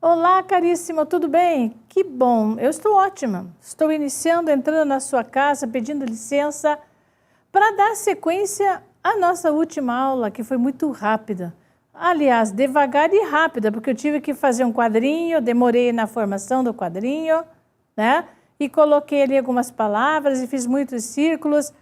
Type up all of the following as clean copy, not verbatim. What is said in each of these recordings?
Olá, caríssima, tudo bem? Que bom, eu estou ótima. Estou iniciando, entrando na sua casa, pedindo licença para dar sequência à nossa última aula, que foi muito rápida. Aliás, devagar e rápida, porque eu tive que fazer um quadrinho, demorei na formação do quadrinho, né? E coloquei ali algumas palavras e fiz muitos círculos,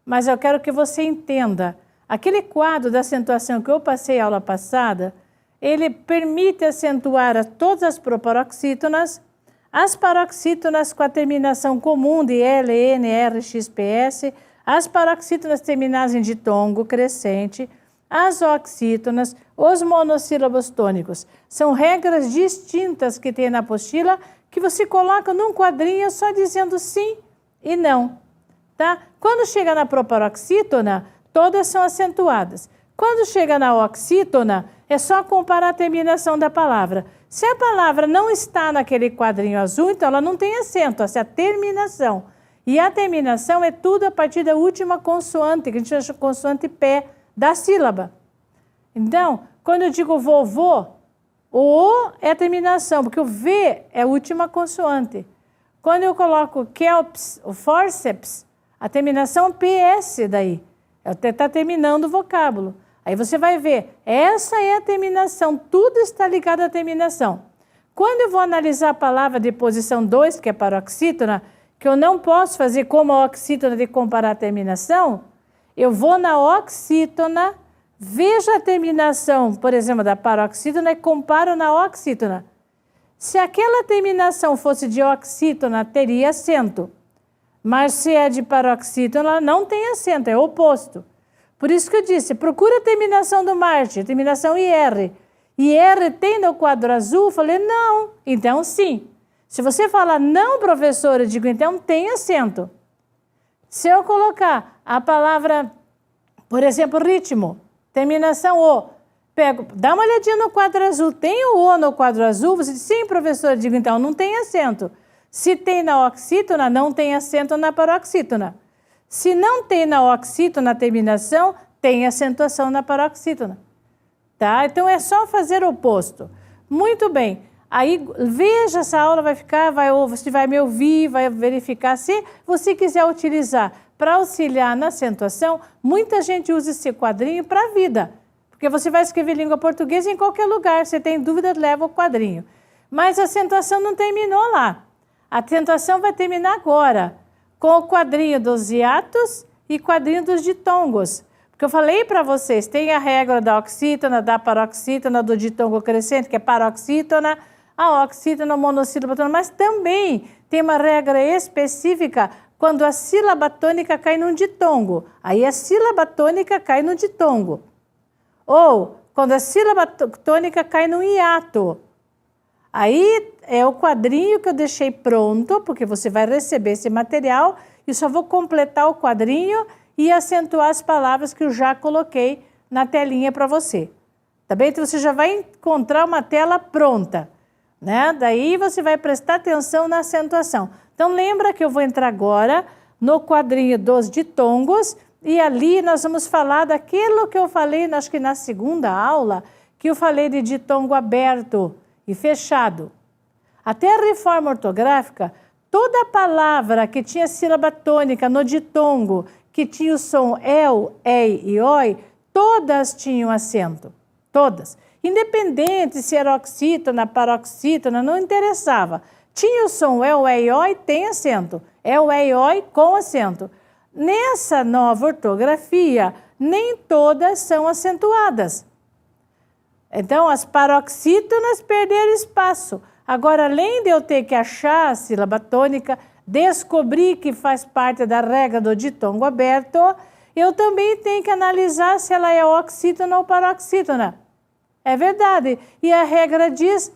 mas eu quero que você entenda. Aquele quadro da acentuação que eu passei a aula passada, ele permite acentuar todas as proparoxítonas, as paroxítonas com a terminação comum de L, N, R, X, P, S, as paroxítonas terminadas em ditongo crescente, as oxítonas, os monossílabos tônicos. São regras distintas que tem na apostila que você coloca num quadrinho só dizendo sim e não. Tá? Quando chega na proparoxítona, todas são acentuadas. Quando chega na oxítona, é só comparar a terminação da palavra. Se a palavra não está naquele quadrinho azul, então ela não tem acento, essa é a terminação. E a terminação é tudo a partir da última consoante, que a gente chama de consoante pé da sílaba. Então, quando eu digo vovô, o O é a terminação, porque o V é a última consoante. Quando eu coloco kelps, o forceps, a terminação é PS daí. Está terminando o vocábulo. Aí você vai ver, essa é a terminação, tudo está ligado à terminação. Quando eu vou analisar a palavra de posição 2, que é paroxítona, que eu não posso fazer como a oxítona de comparar a terminação, eu vou na oxítona, vejo a terminação, por exemplo, da paroxítona e comparo na oxítona. Se aquela terminação fosse de oxítona, teria acento. Mas se é de paroxítona, ela não tem acento, é o oposto. Por isso que eu disse, procura a terminação do Marte, terminação IR. IR tem no quadro azul? Eu falei, não. Então, sim. Se você falar não, professora, eu digo, então tem acento. Se eu colocar a palavra, por exemplo, ritmo, terminação O, pego, dá uma olhadinha no quadro azul, tem o O no quadro azul? Você diz, sim, professora, eu digo, então não tem acento. Se tem na oxítona, não tem acento na paroxítona. Se não tem na oxítona a terminação, tem acentuação na paroxítona. Tá? Então é só fazer o oposto. Muito bem. Aí veja, essa aula vai ficar, você vai me ouvir, vai verificar. Se você quiser utilizar para auxiliar na acentuação, muita gente usa esse quadrinho para a vida. Porque você vai escrever língua portuguesa em qualquer lugar. Se tem dúvida, leva o quadrinho. Mas a acentuação não terminou lá. A acentuação vai terminar agora, com o quadrinho dos hiatos e quadrinho dos ditongos. Porque eu falei para vocês, tem a regra da oxítona, da paroxítona, do ditongo crescente, que é paroxítona, a oxítona, monossílaba tônica, mas também tem uma regra específica quando a sílaba tônica cai num ditongo. Aí a sílaba tônica cai no ditongo. Ou quando a sílaba tônica cai num hiato. Aí é o quadrinho que eu deixei pronto, porque você vai receber esse material e só vou completar o quadrinho e acentuar as palavras que eu já coloquei na telinha para você. Tá bem? Então você já vai encontrar uma tela pronta, né? Daí você vai prestar atenção na acentuação. Então lembra que eu vou entrar agora no quadrinho dos ditongos e ali nós vamos falar daquilo que eu falei, acho que na segunda aula, que eu falei de ditongo aberto e fechado. Até a reforma ortográfica, toda palavra que tinha sílaba tônica no ditongo, que tinha o som el, ei e oi, todas tinham acento. Todas. Independente se era oxítona, paroxítona, não interessava. Tinha o som el, ei e oi, tem acento. El, ei e oi com acento. Nessa nova ortografia, nem todas são acentuadas. Então, as paroxítonas perderam espaço. Agora, além de eu ter que achar a sílaba tônica, descobrir que faz parte da regra do ditongo aberto, eu também tenho que analisar se ela é oxítona ou paroxítona. É verdade. E a regra diz,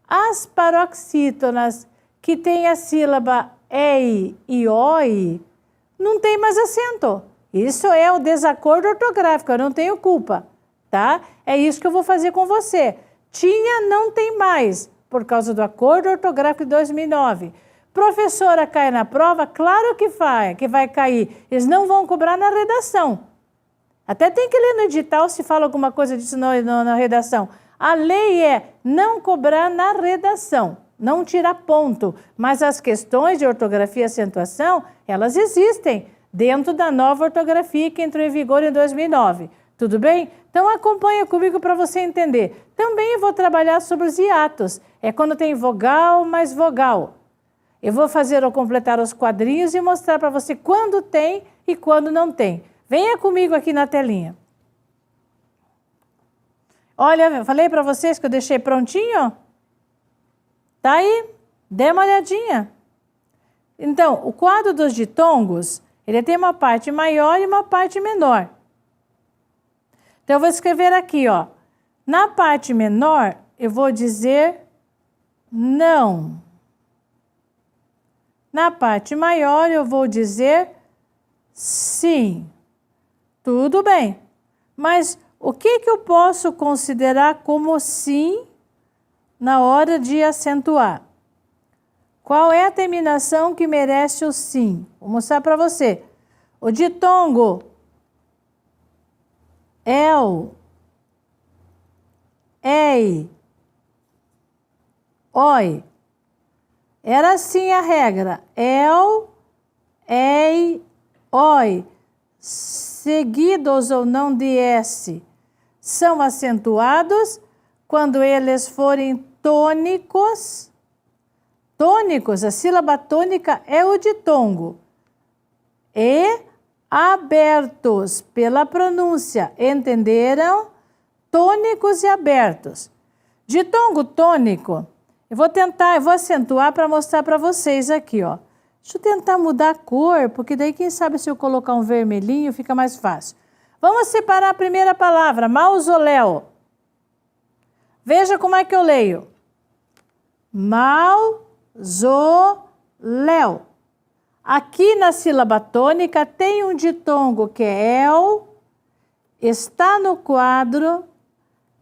as paroxítonas que têm a sílaba ei e oi, não tem mais acento. Isso é o desacordo ortográfico, eu não tenho culpa. Tá? É isso que eu vou fazer com você. Tinha, não tem mais, por causa do acordo ortográfico de 2009. Professora, cai na prova? Claro que vai cair. Eles não vão cobrar na redação. Até tem que ler no edital se fala alguma coisa disso na redação. A lei é não cobrar na redação, não tirar ponto, mas as questões de ortografia e acentuação, elas existem dentro da nova ortografia que entrou em vigor em 2009. Tudo bem? Então acompanha comigo para você entender. Também vou trabalhar sobre os hiatos. É quando tem vogal mais vogal. Eu vou fazer ou completar os quadrinhos e mostrar para você quando tem e quando não tem. Venha comigo aqui na telinha. Olha, eu falei para vocês que eu deixei prontinho? Tá aí? Dê uma olhadinha. Então, o quadro dos ditongos, ele tem uma parte maior e uma parte menor. Então, eu vou escrever aqui, ó. Na parte menor, eu vou dizer não. Na parte maior, eu vou dizer sim. Tudo bem. Mas o que eu posso considerar como sim na hora de acentuar? Qual é a terminação que merece o sim? Vou mostrar para você. O ditongo el, ei, oi. Era assim a regra. El, ei, oi. Seguidos ou não de S. São acentuados quando eles forem tônicos. Tônicos, a sílaba tônica é o ditongo. E abertos pela pronúncia. Entenderam? Tônicos e abertos. Ditongo tônico, eu vou acentuar para mostrar para vocês aqui, ó. Deixa eu tentar mudar a cor, porque daí quem sabe se eu colocar um vermelhinho fica mais fácil. Vamos separar a primeira palavra, mausoléu. Veja como é que eu leio. Mausoléu. Aqui na sílaba tônica tem um ditongo que é el, está no quadro,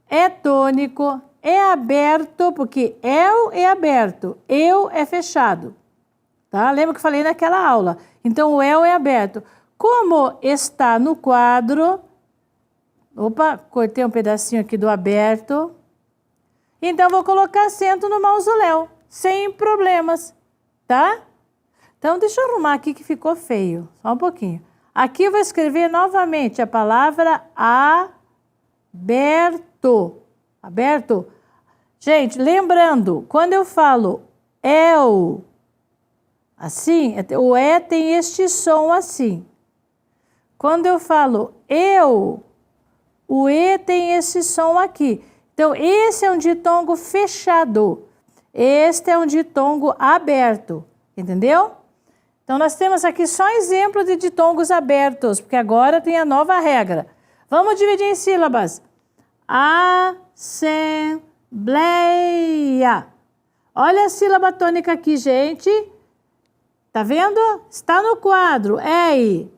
é tônico, é aberto, porque el é aberto, eu é fechado. Tá? Lembra que eu falei naquela aula? Então, o el é aberto. Como está no quadro... Opa, cortei um pedacinho aqui do aberto. Então, vou colocar acento no mausoléu, sem problemas, tá? Então, deixa eu arrumar aqui que ficou feio. Só um pouquinho. Aqui eu vou escrever novamente a palavra aberto. Aberto. Gente, lembrando, quando eu falo el... assim, o E tem este som assim. Quando eu falo eu, o E tem esse som aqui. Então, esse é um ditongo fechado. Este é um ditongo aberto. Entendeu? Então, nós temos aqui só exemplo de ditongos abertos, porque agora tem a nova regra. Vamos dividir em sílabas. Assembleia. Olha a sílaba tônica aqui, gente. Tá vendo? Está no quadro. Ei.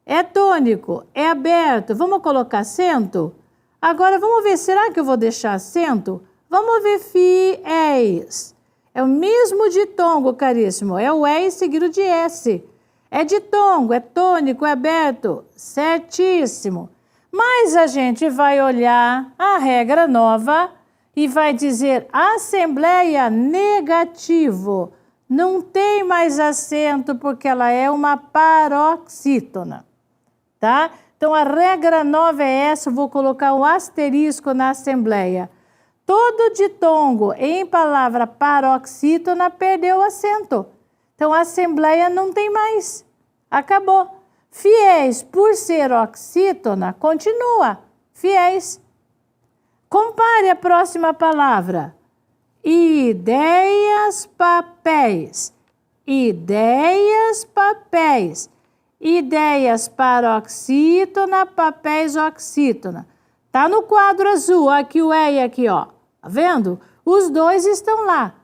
É tônico. É aberto. Vamos colocar acento? Agora, vamos ver. Será que eu vou deixar acento? Vamos ver fiéis. É o mesmo ditongo, caríssimo. É o E seguido de S. É ditongo, é tônico, é aberto. Certíssimo. Mas a gente vai olhar a regra nova e vai dizer assembleia negativo. Não tem mais acento porque ela é uma paroxítona, tá? Então, a regra nova é essa, eu vou colocar um asterisco na assembleia. Todo ditongo em palavra paroxítona perdeu o acento. Então, a assembleia não tem mais. Acabou. Fiéis, por ser oxítona, continua. Fiéis. Compare a próxima palavra. Ideias, papéis. Ideias, papéis. Ideias paroxítona, papéis oxítona. Tá no quadro azul, aqui o E aqui, ó. Tá vendo? Os dois estão lá.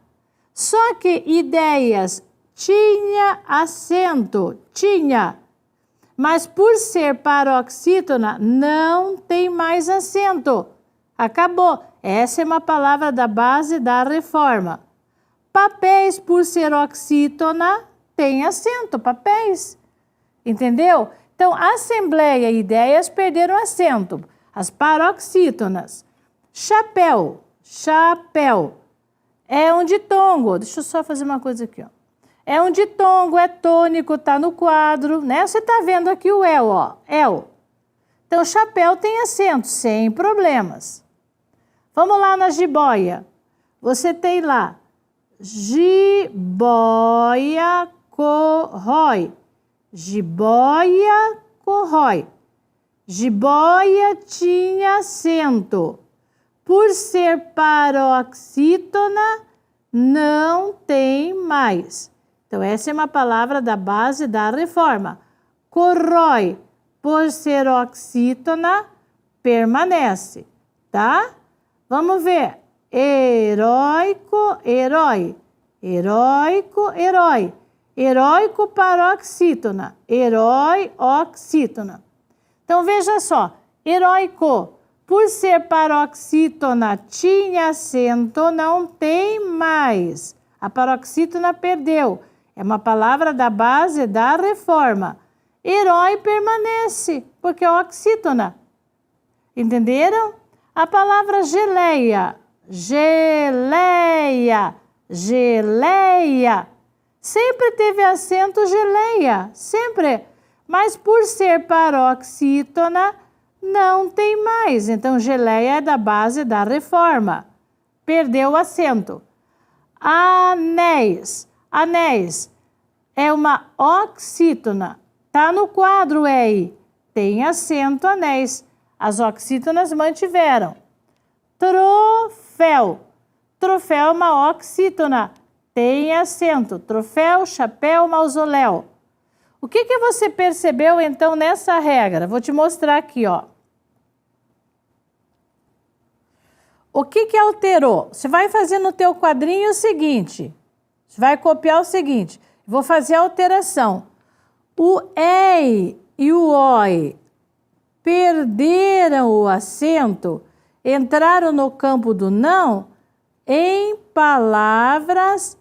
Só que ideias tinha acento, tinha. Mas por ser paroxítona, não tem mais acento. Acabou. Essa é uma palavra da base da reforma. Papéis, por ser oxítona, tem acento, papéis. Entendeu? Então, assembleia e ideias perderam acento. As paroxítonas. Chapéu, chapéu. É um ditongo. Deixa eu só fazer uma coisa aqui, ó. É um ditongo, é tônico, tá no quadro, né? Você tá vendo aqui o el, ó, el. Então, chapéu tem acento, sem problemas. Vamos lá na jiboia. Você tem lá, jiboia corrói. Jiboia corrói. Jiboia tinha acento. Por ser paroxítona, não tem mais. Então, essa é uma palavra da base da reforma. Corrói, por ser oxítona, permanece, tá? Vamos ver. Heróico, herói. Heróico, herói. Heróico, paroxítona. Herói, oxítona. Então, veja só. Heróico, por ser paroxítona, tinha acento, não tem mais. A paroxítona perdeu. É uma palavra da base da reforma. Herói permanece, porque é oxítona. Entenderam? A palavra geleia, geleia, geleia. Sempre teve acento geleia, sempre. Mas por ser paroxítona, não tem mais. Então, geleia é da base da reforma. Perdeu o acento. Anéis. Anéis é uma oxítona. Tá no quadro EI. Tem acento anéis. As oxítonas mantiveram. Troféu. Troféu é uma oxítona. Tem acento. Troféu, chapéu, mausoléu. O que você percebeu, então, nessa regra? Vou te mostrar aqui, ó. O que alterou? Você vai fazer no teu quadrinho o seguinte. Você vai copiar o seguinte. Vou fazer a alteração. O EI e o OI perderam o acento, entraram no campo do não em palavras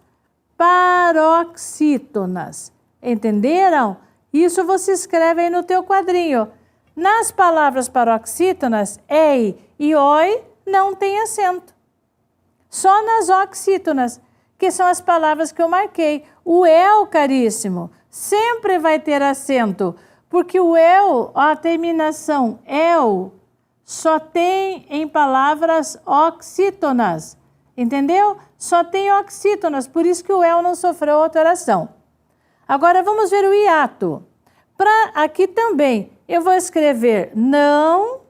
paroxítonas. Entenderam? Isso você escreve aí no teu quadrinho. Nas palavras paroxítonas, EI e OI não tem acento. Só nas oxítonas, que são as palavras que eu marquei. O EL, caríssimo, sempre vai ter acento, porque o EL, a terminação EL, só tem em palavras oxítonas. Entendeu? Só tem oxítonas, por isso que o EL não sofreu alteração. Agora vamos ver o hiato. Aqui também eu vou escrever não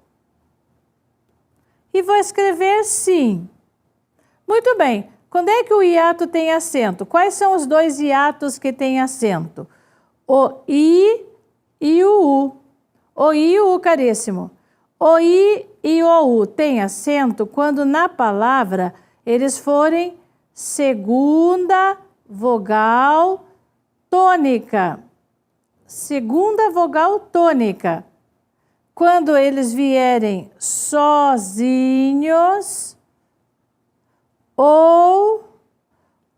e vou escrever sim. Muito bem. Quando é que o hiato tem acento? Quais são os dois hiatos que têm acento? O I e o U. O I e o U, caríssimo. O I e o U têm acento quando na palavra eles forem segunda vogal tônica. Segunda vogal tônica. Quando eles vierem sozinhos ou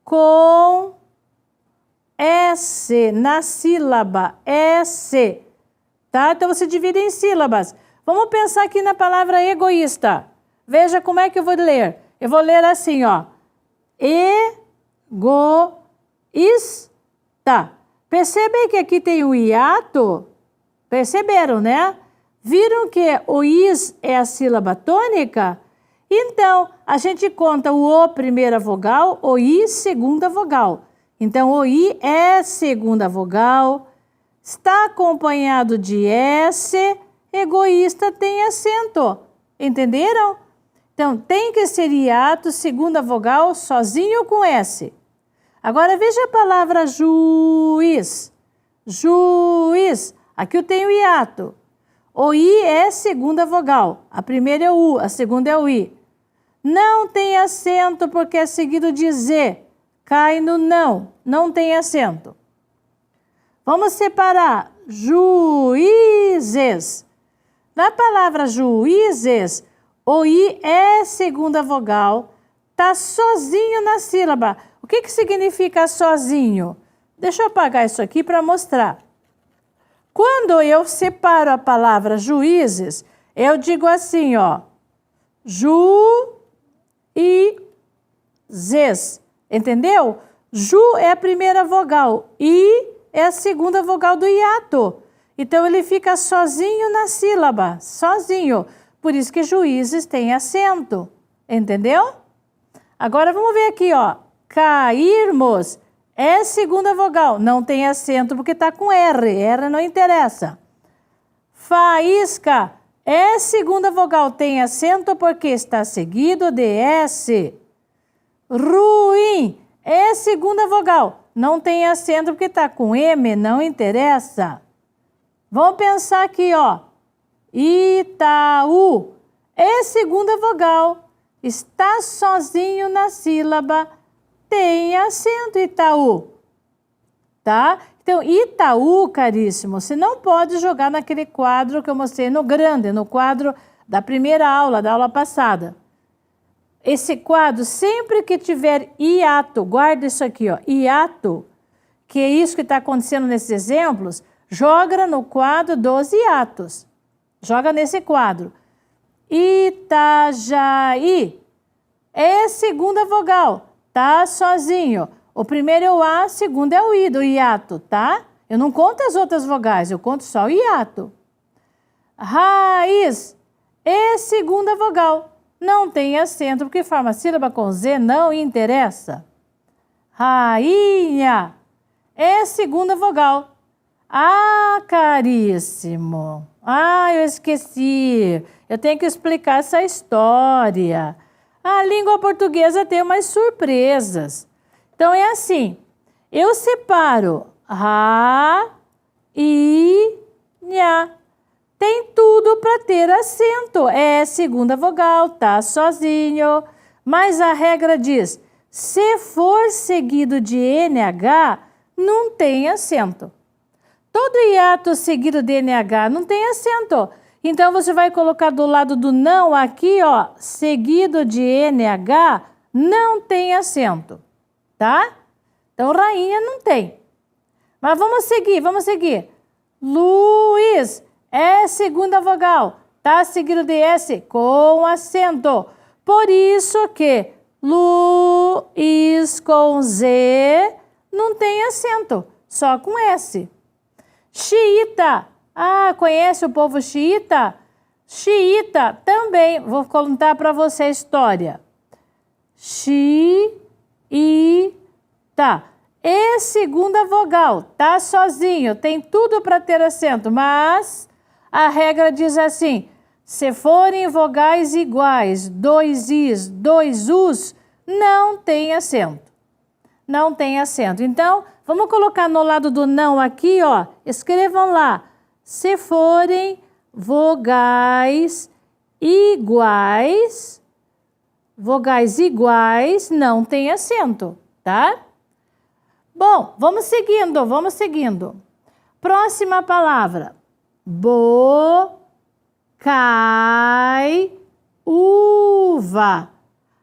com S na sílaba S, tá? Então você divide em sílabas. Vamos pensar aqui na palavra egoísta. Veja como é que eu vou ler. Eu vou ler assim, ó. Egoísta. Percebem que aqui tem o hiato? Perceberam, né? Viram que o is é a sílaba tônica? Então, a gente conta o primeira vogal, o i segunda vogal. Então, o i é segunda vogal, está acompanhado de S, egoísta tem acento. Entenderam? Então, tem que ser hiato, segunda vogal, sozinho com S. Agora, veja a palavra juiz. Juiz. Aqui eu tenho hiato. O I é segunda vogal. A primeira é o U, a segunda é o I. Não tem acento porque é seguido de Z. Cai no não. Não tem acento. Vamos separar juízes. Na palavra juízes, o I é segunda vogal. Está sozinho na sílaba. O que significa sozinho? Deixa eu apagar isso aqui para mostrar. Quando eu separo a palavra juízes, eu digo assim, ó. juízes. Entendeu? Ju é a primeira vogal, I é a segunda vogal do hiato. Então, ele fica sozinho na sílaba, sozinho. Por isso que juízes têm acento. Entendeu? Agora, vamos ver aqui, ó. Cairmos é segunda vogal. Não tem acento porque está com R. R não interessa. Faísca é segunda vogal. Tem acento porque está seguido de S. Ruim é segunda vogal. Não tem acento porque está com M. Não interessa. Vamos pensar aqui, ó. Itaú é segunda vogal. Está sozinho na sílaba. Tem acento, Itaú. Tá? Então, Itaú, caríssimo, você não pode jogar naquele quadro que eu mostrei no grande, no quadro da primeira aula, da aula passada. Esse quadro, sempre que tiver hiato, guarda isso aqui, ó, hiato, que é isso que está acontecendo nesses exemplos, joga no quadro dos hiatos. Joga nesse quadro. Itajaí é segunda vogal. Tá sozinho. O primeiro é o A, o segundo é o I do hiato, tá? Eu não conto as outras vogais, eu conto só o hiato. Raiz é segunda vogal. Não tem acento, porque forma sílaba com Z, não interessa. Rainha é segunda vogal. Ah, caríssimo. Ah, eu esqueci. Eu tenho que explicar essa história. A língua portuguesa tem umas surpresas. Então, é assim. Eu separo ra, i, nha. Tem tudo para ter acento. É segunda vogal, tá sozinho. Mas a regra diz, se for seguido de NH, não tem acento. Todo hiato seguido de NH não tem acento. Então, você vai colocar do lado do não aqui, ó, seguido de NH, não tem acento, tá? Então, rainha não tem. Mas vamos seguir. Luiz é segunda vogal, tá seguido de S com acento. Por isso que Luiz com Z não tem acento, só com S. Xiita. Ah, conhece o povo xiita? Xiita também. Vou contar para você a história. Xiita. É segunda vogal. Tá sozinho. Tem tudo para ter acento. Mas a regra diz assim. Se forem vogais iguais, dois Is, dois Us, não tem acento. Não tem acento. Então, vamos colocar no lado do não aqui, ó. Escrevam lá. Se forem vogais iguais, não tem acento, tá? Bom, vamos seguindo. Próxima palavra. Bocaiúva.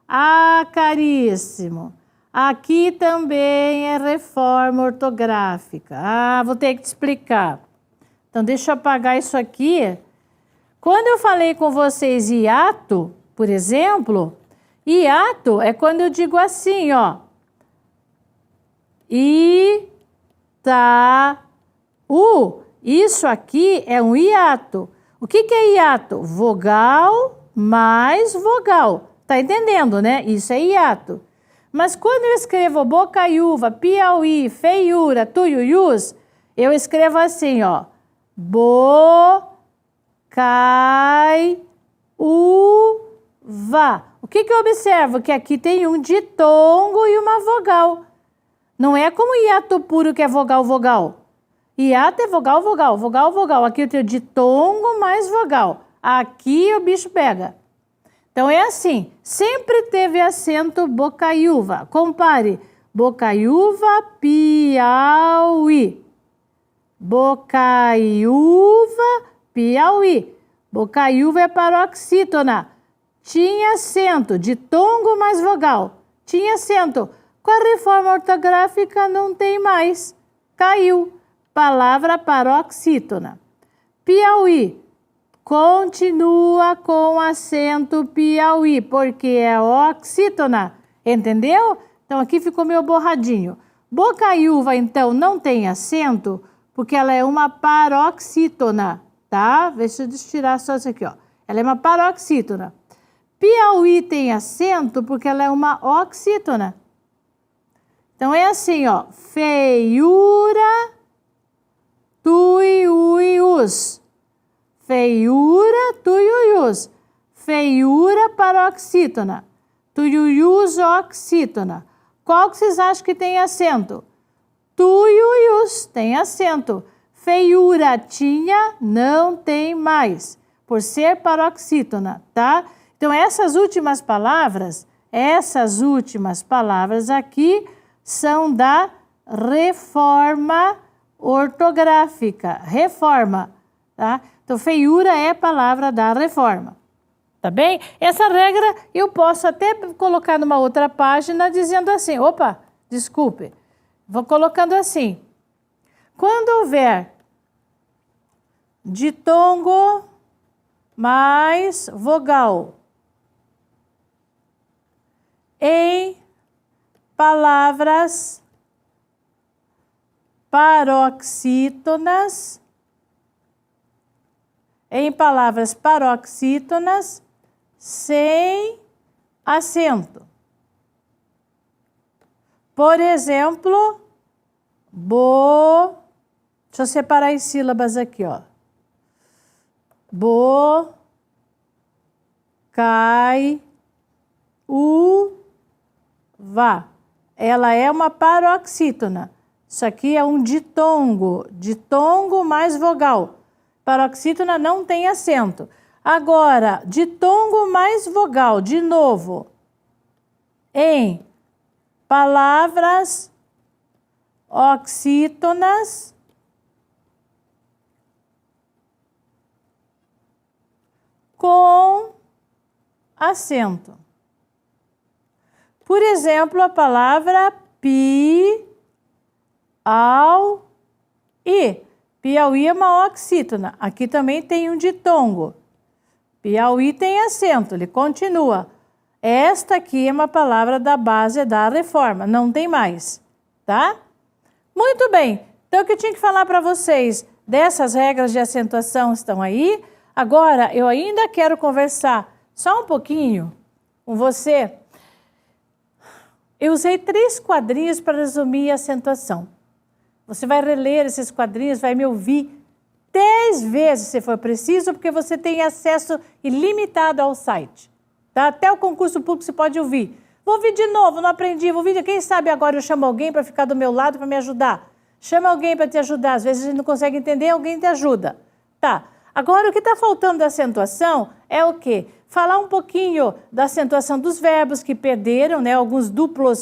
Ah, caríssimo. Aqui também é reforma ortográfica. Ah, vou ter que te explicar. Então, deixa eu apagar isso aqui. Quando eu falei com vocês hiato, por exemplo, hiato é quando eu digo assim, ó. Itaú. Isso aqui é um hiato. O que é hiato? Vogal mais vogal. Tá entendendo, né? Isso é hiato. Mas quando eu escrevo Bocaiúva, Piauí, Feiura, Tuiuius, eu escrevo assim, ó. Bocaiúva. O que eu observo? Que aqui tem um ditongo e uma vogal. Não é como hiato puro que é vogal, vogal. Hiato é vogal, vogal, vogal, vogal. Aqui eu tenho ditongo mais vogal. Aqui o bicho pega. Então é assim, sempre teve acento Bocaiúva. Compare, Bocaiúva, Piauí. Bocaiúva, Piauí. Bocaiúva é paroxítona. Tinha acento, ditongo mais vogal. Tinha acento. Com a reforma ortográfica não tem mais. Caiu. Palavra paroxítona. Piauí. continua com acento Piauí, porque é oxítona, entendeu? Então, aqui ficou meio borradinho. Bocaiúva, então, não tem acento, porque ela é uma paroxítona, tá? Deixa eu tirar só isso aqui, ó. Ela é uma paroxítona. Piauí tem acento, porque ela é uma oxítona. Então, é assim, ó. Feiura, tuiuius. Feiura, tuiuius. Feiura, paroxítona. Tuiuius, oxítona. Qual que vocês acham que tem acento? Tuiuius tem acento. Feiura tinha, não tem mais, por ser paroxítona, tá? Então, essas últimas palavras aqui são da reforma ortográfica, reforma, tá? Então, feiura é a palavra da reforma, tá bem? Essa regra eu posso até colocar numa outra página dizendo assim, opa, desculpe, vou colocando assim, quando houver ditongo mais vogal em palavras paroxítonas, sem acento. Por exemplo, deixa eu separar as sílabas aqui, ó. Bocaiúva. Ela é uma paroxítona. Isso aqui é um ditongo mais vogal. Paroxítona não tem acento. Agora, ditongo mais vogal, de novo, em palavras oxítonas com acento. Por exemplo, a palavra Piauí. Piauí é uma oxítona. Aqui também tem um ditongo. Piauí tem acento, ele continua. Esta aqui é uma palavra da base da reforma, não tem mais, tá? Muito bem. Então, o que eu tinha que falar para vocês dessas regras de acentuação estão aí. Agora, eu ainda quero conversar só um pouquinho com você. Eu usei 3 quadrinhos para resumir a acentuação. Você vai reler esses quadrinhos, vai me ouvir 10 vezes se for preciso, porque você tem acesso ilimitado ao site. Tá? Até o concurso público você pode ouvir. Vou ouvir de novo, não aprendi, vou ouvir. Quem sabe agora eu chamo alguém para ficar do meu lado para me ajudar. Chama alguém para te ajudar. Às vezes a gente não consegue entender, alguém te ajuda. Tá. Agora, o que está faltando da acentuação é o quê? Falar um pouquinho da acentuação dos verbos que perderam, né? Alguns duplo O,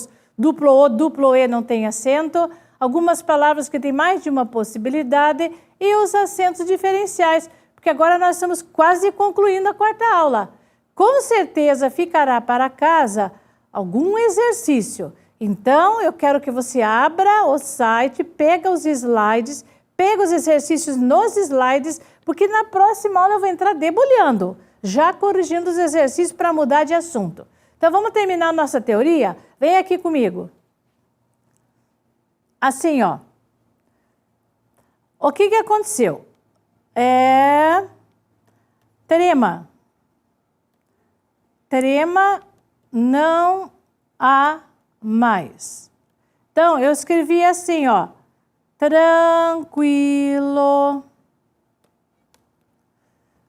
duplo E não tem acento, algumas palavras que têm mais de uma possibilidade e os acentos diferenciais, porque agora nós estamos quase concluindo a 4ª aula. Com certeza ficará para casa algum exercício. Então, eu quero que você abra o site, pega os slides, pega os exercícios nos slides, porque na próxima aula eu vou entrar debulhando, já corrigindo os exercícios para mudar de assunto. Então, vamos terminar a nossa teoria? Vem aqui comigo. Assim, ó. O que aconteceu? Trema. Trema não há mais. Então, eu escrevi assim, ó. Tranquilo.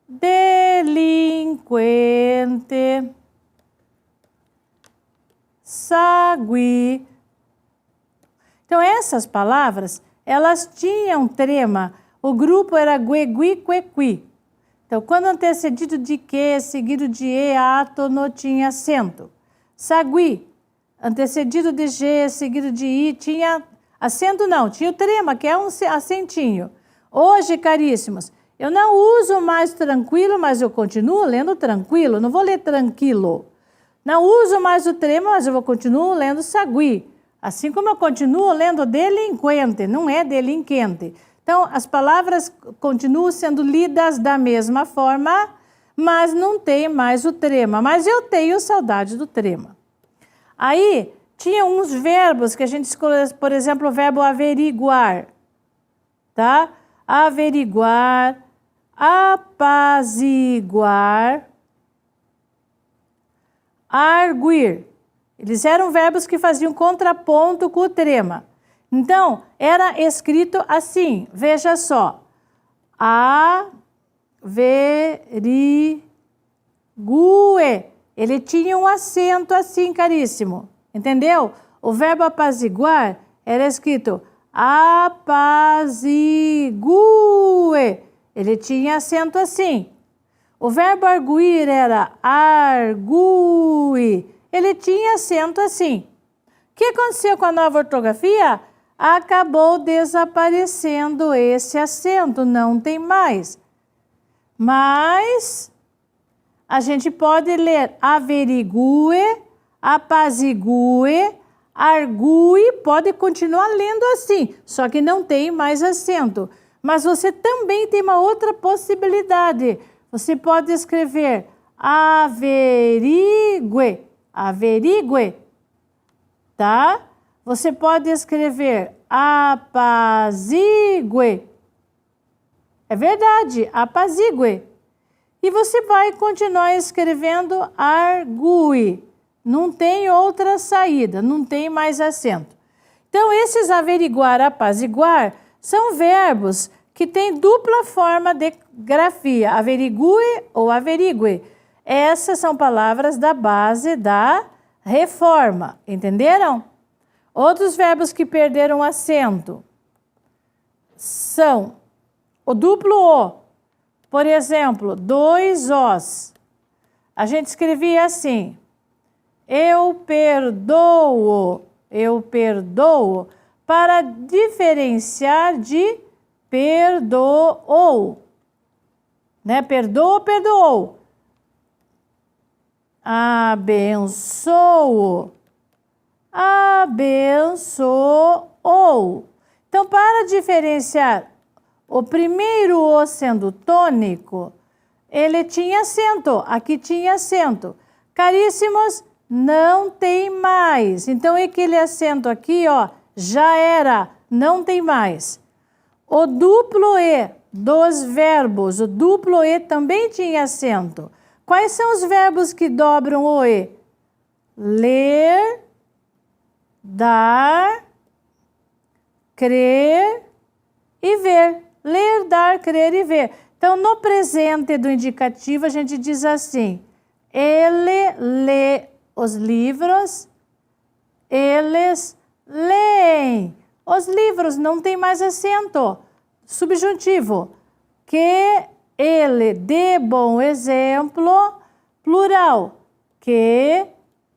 Delinquente. Sagui. Então, essas palavras, elas tinham trema. O grupo era guegui, quequi. Então, quando antecedido de que, seguido de e, átono, tinha acento. Sagui, antecedido de g, seguido de i, tinha acento não, tinha o trema, que é um acentinho. Hoje, caríssimos, eu não uso mais tranquilo, mas eu continuo lendo tranquilo, não vou ler tranquilo. Não uso mais o trema, mas eu continuo lendo sagui. Assim como eu continuo lendo delinquente, não é delinquente. Então, as palavras continuam sendo lidas da mesma forma, mas não tem mais o trema. Mas eu tenho saudade do trema. Aí, tinha uns verbos que a gente escolheu, por exemplo, o verbo averiguar, tá? Averiguar, apaziguar, arguir. Eles eram verbos que faziam contraponto com o trema. Então, era escrito assim, veja só. Averigue. Ele tinha um acento assim, caríssimo. Entendeu? O verbo apaziguar era escrito apazigue. Ele tinha acento assim. O verbo arguir era argui. Ele tinha acento assim. O que aconteceu com a nova ortografia? Acabou desaparecendo esse acento, não tem mais. Mas a gente pode ler averigue, apazigue, argui, pode continuar lendo assim, só que não tem mais acento. Mas você também tem uma outra possibilidade. Você pode escrever averigue, averigue, tá? Você pode escrever apazigue. É verdade, apazigue. E você vai continuar escrevendo argui. Não tem outra saída, não tem mais acento. Então, esses averiguar, apaziguar, são verbos que têm dupla forma de grafia, averigue ou averigue. Essas são palavras da base da reforma, entenderam? Outros verbos que perderam acento são o duplo O. Por exemplo, 2 Os. A gente escrevia assim, eu perdoo, para diferenciar de perdoou. Né? Perdoou. Abençoo. Então, para diferenciar o primeiro O sendo tônico, ele tinha acento. Aqui tinha acento. Caríssimos, não tem mais. Então, aquele acento aqui, ó, já era, não tem mais. O duplo E dos verbos, o duplo E também tinha acento. Quais são os verbos que dobram o E? Ler, dar, crer e ver. Ler, dar, crer e ver. Então, no presente do indicativo, a gente diz assim, ele lê os livros, eles leem. Os livros não tem mais acento. Subjuntivo. Que ele dê bom exemplo, plural. Que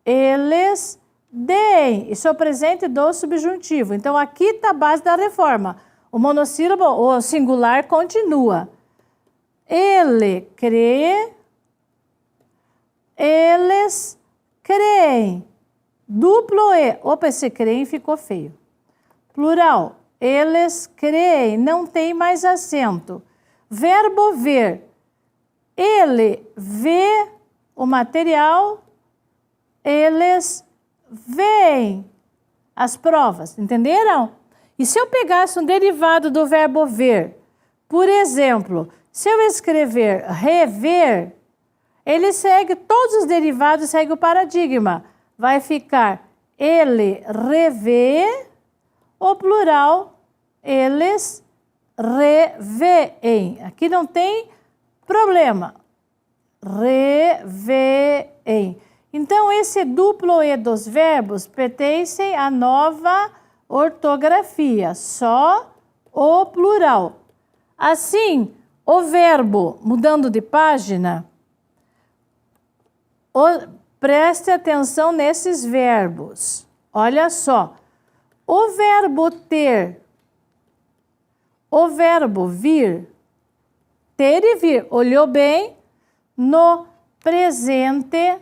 eles deem. Isso é o presente do subjuntivo. Então, aqui está a base da reforma. O monossílabo, o singular, continua. Ele crê, eles creem. Duplo E. Opa, esse creem ficou feio. Plural. Eles creem. Não tem mais acento. Verbo ver. Ele vê o material. Eles veem as provas. Entenderam? E se eu pegasse um derivado do verbo ver, por exemplo, se eu escrever rever, ele segue, todos os derivados seguem o paradigma. Vai ficar ele revê, o plural, eles reveem. Aqui não tem problema. Reveem. Então, esse duplo E dos verbos pertencem à nova ortografia, só o plural. Assim, o verbo, mudando de página, preste atenção nesses verbos. Olha só, o verbo ter, o verbo vir, ter e vir, olhou bem? No presente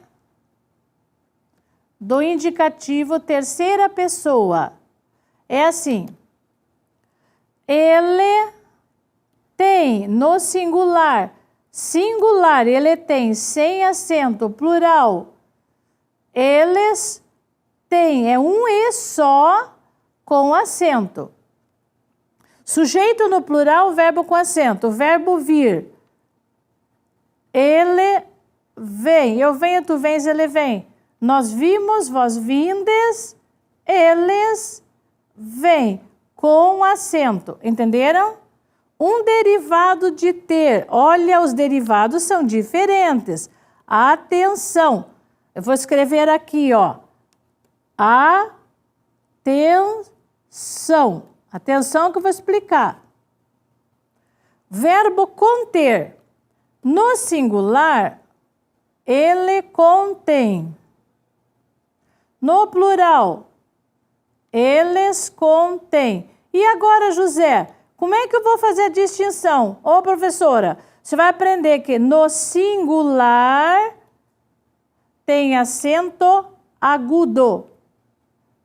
do indicativo terceira pessoa. É assim, ele tem no singular, singular, ele tem sem acento, plural, eles têm, é um E só com acento. Sujeito no plural, verbo com acento, verbo vir. Ele vem, eu venho, tu vens, ele vem. Nós vimos, vós vindes, eles vêm, com acento, entenderam? Um derivado de ter, olha, os derivados são diferentes. Atenção, eu vou escrever aqui, ó. Atenção, atenção que eu vou explicar. Verbo conter, no singular, ele contém. No plural, eles contêm. E agora, José, como é que eu vou fazer a distinção? Ô, professora, você vai aprender que no singular tem acento agudo.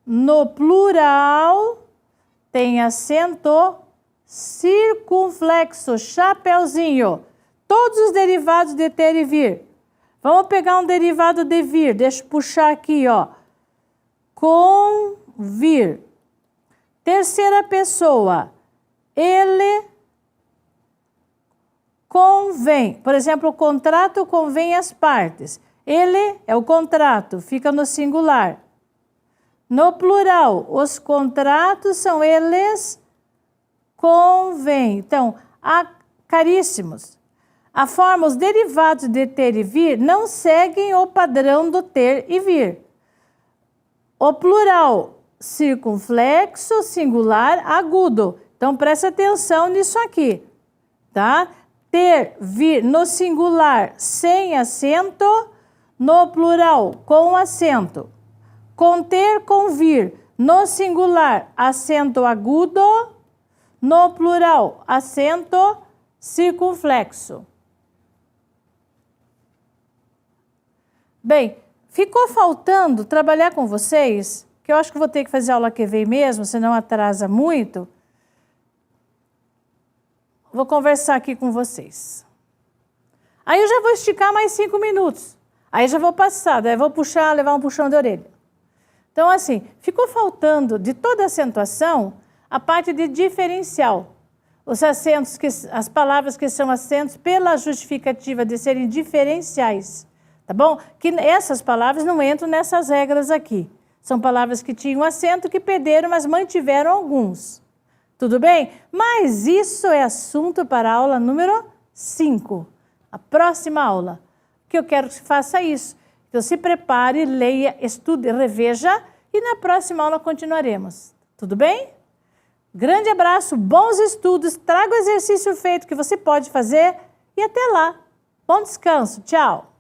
No plural tem acento circunflexo, chapeuzinho. Todos os derivados de ter e vir. Vamos pegar um derivado de vir. Deixa eu puxar aqui, ó. Convir. Terceira pessoa. Ele convém. Por exemplo, o contrato convém às partes. Ele é o contrato, fica no singular. No plural, os contratos são eles convém. Então, caríssimos, a forma, os derivados de ter e vir não seguem o padrão do ter e vir. O plural, circunflexo, singular, agudo. Então, presta atenção nisso aqui, tá? Ter, vir, no singular, sem acento, no plural, com acento. Conter, convir, no singular, acento agudo, no plural, acento circunflexo. Bem, ficou faltando trabalhar com vocês, que eu acho que vou ter que fazer aula que vem mesmo, senão atrasa muito. Vou conversar aqui com vocês. Aí eu já vou esticar mais 5 minutos. Aí já vou passar, daí vou puxar, levar um puxão de orelha. Então, assim, ficou faltando de toda a acentuação a parte de diferencial. Os acentos, as palavras que são acentos pela justificativa de serem diferenciais. Tá bom? Que essas palavras não entram nessas regras aqui. São palavras que tinham acento, que perderam, mas mantiveram alguns. Tudo bem? Mas isso é assunto para a aula número 5. A próxima aula, que eu quero que você faça isso. Então, se prepare, leia, estude, reveja e na próxima aula continuaremos. Tudo bem? Grande abraço, bons estudos, traga o exercício feito que você pode fazer e até lá. Bom descanso, tchau!